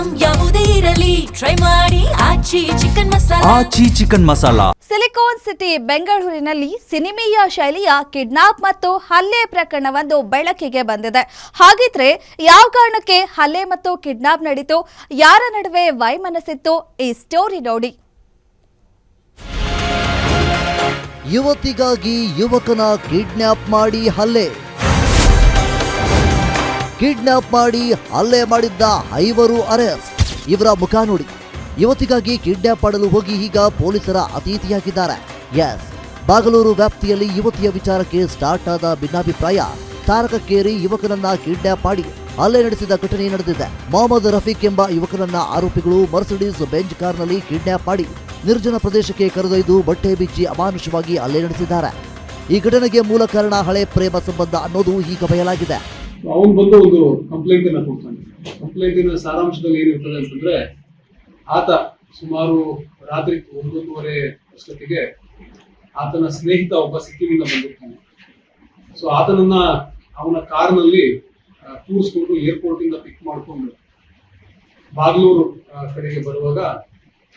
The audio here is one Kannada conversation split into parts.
ಐಟಂ ಯಾವುದೇ ಇರಲಿ ಟ್ರೈ ಮಾಡಿ ಆಚಿ ಚಿಕನ್ ಮಸಾಲಾ. ಸಿಲಿಕಾನ್ ಸಿಟಿ ಬೆಂಗಳೂರಿನಲ್ಲಿ ಸಿನಿಮೀಯ ಶೈಲಿಯ ಕಿಡ್ನಾಪ್ ಮತ್ತು ಹಲ್ಲೆ ಪ್ರಕರಣವೊಂದು ಬೆಳಕಿಗೆ ಬಂದಿದೆ. ಹಾಗಿದ್ರೆ ಯಾವ ಕಾರಣಕ್ಕೆ ಹಲ್ಲೆ ಮತ್ತು ಕಿಡ್ನಾಪ್ ನಡೀತು, ಯಾರ ನಡುವೆ ವೈಮನಸ್ಸಿತ್ತು, ಈ ಸ್ಟೋರಿ ನೋಡಿ. ಯುವತಿಗಾಗಿ ಯುವಕನ ಕಿಡ್ನಾಪ್ ಮಾಡಿ ಹಲ್ಲೆ. ಕಿಡ್ನಾಪ್ ಮಾಡಿ ಹಲ್ಲೆ ಮಾಡಿದ್ದ 5 ಅರೆಸ್ಟ್. ಇವರ ಮುಖ ನೋಡಿ. ಯುವತಿಗಾಗಿ ಕಿಡ್ನಾಪ್ ಮಾಡಲು ಹೋಗಿ ಈಗ ಪೊಲೀಸರ ಅತಿಥಿಯಾಗಿದ್ದಾರೆ. ಎಸ್, ಬಾಗಲೂರು ವ್ಯಾಪ್ತಿಯಲ್ಲಿ ಯುವತಿಯ ವಿಚಾರಕ್ಕೆ ಸ್ಟಾರ್ಟ್ ಆದ ಭಿನ್ನಾಭಿಪ್ರಾಯ ತಾರಕಕ್ಕೇರಿ ಯುವಕನನ್ನ ಕಿಡ್ನಾಪ್ ಮಾಡಿ ಹಲ್ಲೆ ನಡೆಸಿದ ಘಟನೆ ನಡೆದಿದೆ. ಮೊಹಮ್ಮದ್ ರಫೀಕ್ ಎಂಬ ಯುವಕನನ್ನ ಆರೋಪಿಗಳು ಮರ್ಸಿಡೀಸ್ ಬೆಂಜ್ ಕಾರ್ನಲ್ಲಿ ಕಿಡ್ನಾಪ್ ಮಾಡಿ ನಿರ್ಜನ ಪ್ರದೇಶಕ್ಕೆ ಕರೆದೊಯ್ದು ಬಟ್ಟೆ ಬಿಚ್ಚಿ ಅಮಾನುಷವಾಗಿ ಹಲ್ಲೆ ನಡೆಸಿದ್ದಾರೆ. ಈ ಘಟನೆಗೆ ಮೂಲ ಕಾರಣ ಹಳೆ ಪ್ರೇಮ ಸಂಬಂಧ ಅನ್ನೋದು ಈಗ ಬಯಲಾಗಿದೆ. ಅವನು ಬಂದು ಒಂದು ಕಂಪ್ಲೇಂಟ್ ಅನ್ನ ಕೊಡ್ತಾನೆ. ಕಂಪ್ಲೇಂಟಿನ ಸಾರಾಂಶದಲ್ಲಿ ಏನಿರ್ತದೆ ಅಂತಂದ್ರೆ, ಆತ ಸುಮಾರು ರಾತ್ರಿ 9:30 ಅಷ್ಟೊತ್ತಿಗೆ ಆತನ ಸ್ನೇಹಿತ ಒಬ್ಬ ಸಿಕ್ಕಿಮಿಂದ ಬಂದಿರ್ತಾನೆ. ಸೊ ಆತನನ್ನ ಅವನ ಕಾರ್ನಲ್ಲಿ ಕೂರಿಸ್ಕೊಂಡು ಏರ್ಪೋರ್ಟ್ ಇಂದ ಪಿಕ್ ಮಾಡಿಕೊಂಡು ಬಾಗ್ಲೂರು ಕಡೆಗೆ ಬರುವಾಗ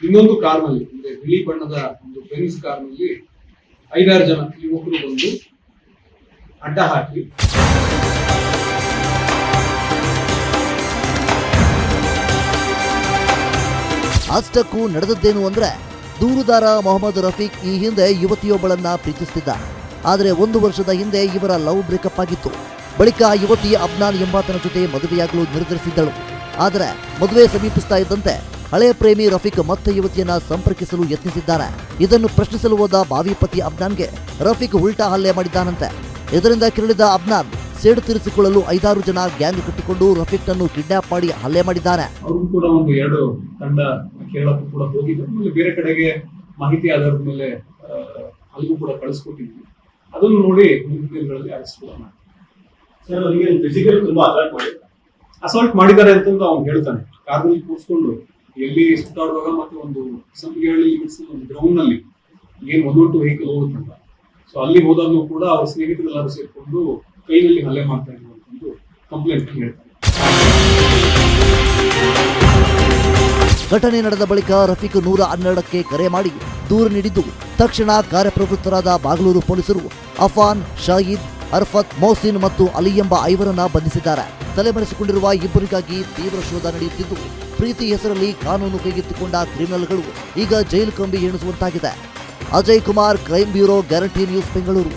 ಇನ್ನೊಂದು ಕಾರ್ನಲ್ಲಿ, ಅಂದ್ರೆ ಬಿಳಿ ಬಣ್ಣದ ಒಂದು ಬೆನ್ಸ್ ಕಾರ್ನಲ್ಲಿ 5-6 ಜನ ಯುವಕರು ಬಂದು ಅಡ್ಡ ಹಾಕಿ ಅಷ್ಟಕ್ಕೂ ನಡೆದದ್ದೇನು ಅಂದ್ರೆ, ದೂರುದಾರ ಮೊಹಮ್ಮದ್ ರಫೀಕ್ ಈ ಹಿಂದೆ ಯುವತಿಯೊಬ್ಬಳನ್ನ ಪ್ರೀತಿಸುತ್ತಿದ್ದ. ಆದರೆ 1 ವರ್ಷದ ಹಿಂದೆ ಇವರ ಲವ್ ಬ್ರೇಕಪ್ ಆಗಿತ್ತು. ಬಳಿಕ ಯುವತಿ ಅಬ್ನಾನ್ ಎಂಬಾತನ ಜೊತೆ ಮದುವೆಯಾಗಲು ನಿರ್ಧರಿಸಿದ್ದಳು. ಆದರೆ ಮದುವೆ ಸಮೀಪಿಸ್ತಾ ಇದ್ದಂತೆ ಹಳೆಯ ಪ್ರೇಮಿ ರಫೀಕ್ ಮತ್ತೆ ಯುವತಿಯನ್ನ ಸಂಪರ್ಕಿಸಲು ಯತ್ನಿಸಿದ್ದಾನೆ. ಇದನ್ನು ಪ್ರಶ್ನಿಸಲು ಹೋದ ಬಾವಿ ಪತಿ ಅಬ್ನಾನ್ಗೆ ರಫೀಕ್ ಉಲ್ಟಾ ಹಲ್ಲೆ ಮಾಡಿದ್ದಾನಂತೆ. ಇದರಿಂದ ಕೆರಳಿದ ಅಬ್ನಾನ್ ಸೇಡು ತೀರಿಸಿಕೊಳ್ಳಲು 5-6 ಜನ ಗ್ಯಾಂಗ್ ಕಟ್ಟಿಕೊಂಡು ರಫೀಕ್ ನನ್ನು ಕಿಡ್ನಾಪ್ ಮಾಡಿ ಹಲ್ಲೆ ಮಾಡಿದ್ದಾನೆ. ಅವರು ಕೂಡ ಒಂದು 2 ತಂಡ ಕೇರಳಕ್ಕೂ ಕೂಡ ಹೋಗಿದ್ರು. ಆಮೇಲೆ ಬೇರೆ ಕಡೆಗೆ ಮಾಹಿತಿ ಆಧಾರದ ಮೇಲೆ ಅಲ್ಲಿಗೂ ಕೂಡ ಕಳಿಸ್ಕೊಟ್ಟಿದ್ವಿ. ಅದನ್ನು ನೋಡಿ ಮುಂದಿನ ದಿನಗಳಲ್ಲಿ ಅರೆಸ್ಟ್ ಕೂಡ ಮಾಡ್ತಾರೆ. ಅಸಾಲ್ಟ್ ಮಾಡಿದ್ದಾರೆ ಅಂತಂದು ಅವ್ನು ಹೇಳ್ತಾನೆ. ಕಾರ್ನಲ್ಲಿ ಕೂರಿಸ್ಕೊಂಡು ಎಲ್ಲಿ ಸುತ್ತಾಡುವಾಗ ಮತ್ತೆ ಒಂದು ಸಂಪಿಗೆಹಳ್ಳಿ ಒಂದು ಗ್ರೌಂಡ್ ನಲ್ಲಿ ಏನ್ 112 ವೆಹಿಕಲ್ ಹೋಗುತ್ತಂತ, ಸೊ ಅಲ್ಲಿ ಹೋದಾಗ್ಲೂ ಕೂಡ ಅವ್ರ ಸ್ನೇಹಿತರೆಲ್ಲರೂ ಸೇರ್ಕೊಂಡು ಕೈನಲ್ಲಿ ಹಲ್ಲೆ ಮಾಡ್ತಾ ಇದ್ರು ಅಂತಂದು ಕಂಪ್ಲೇಂಟ್ ಹೇಳ್ತಾರೆ. ಘಟನೆ ನಡೆದ ಬಳಿಕ ರಫೀಕ್ 112ಕ್ಕೆ ಕರೆ ಮಾಡಿ ದೂರು ನೀಡಿದ್ದು, ತಕ್ಷಣ ಕಾರ್ಯಪ್ರವೃತ್ತರಾದ ಬಾಗಲೂರು ಪೊಲೀಸರು ಅಫಾನ್, ಶಾಹಿದ್, ಅರ್ಫತ್, ಮೌಸಿನ್ ಮತ್ತು ಅಲಿ ಎಂಬ 5ರನ್ನ ಬಂಧಿಸಿದ್ದಾರೆ. ತಲೆಮರೆಸಿಕೊಂಡಿರುವ ಇಬ್ಬರಿಗಾಗಿ ತೀವ್ರ ಶೋಧ ನಡೆಯುತ್ತಿದ್ದು, ಪ್ರೀತಿ ಹೆಸರಲ್ಲಿ ಕಾನೂನು ಕೈಗೆತ್ತಿಕೊಂಡ ಕ್ರಿಮಿನಲ್ಗಳು ಈಗ ಜೈಲು ಕಂಬಿ ಎಣಿಸುವಂತಾಗಿದೆ. Ajay Kumar, crime bureau, guarantee news, Bengaluru.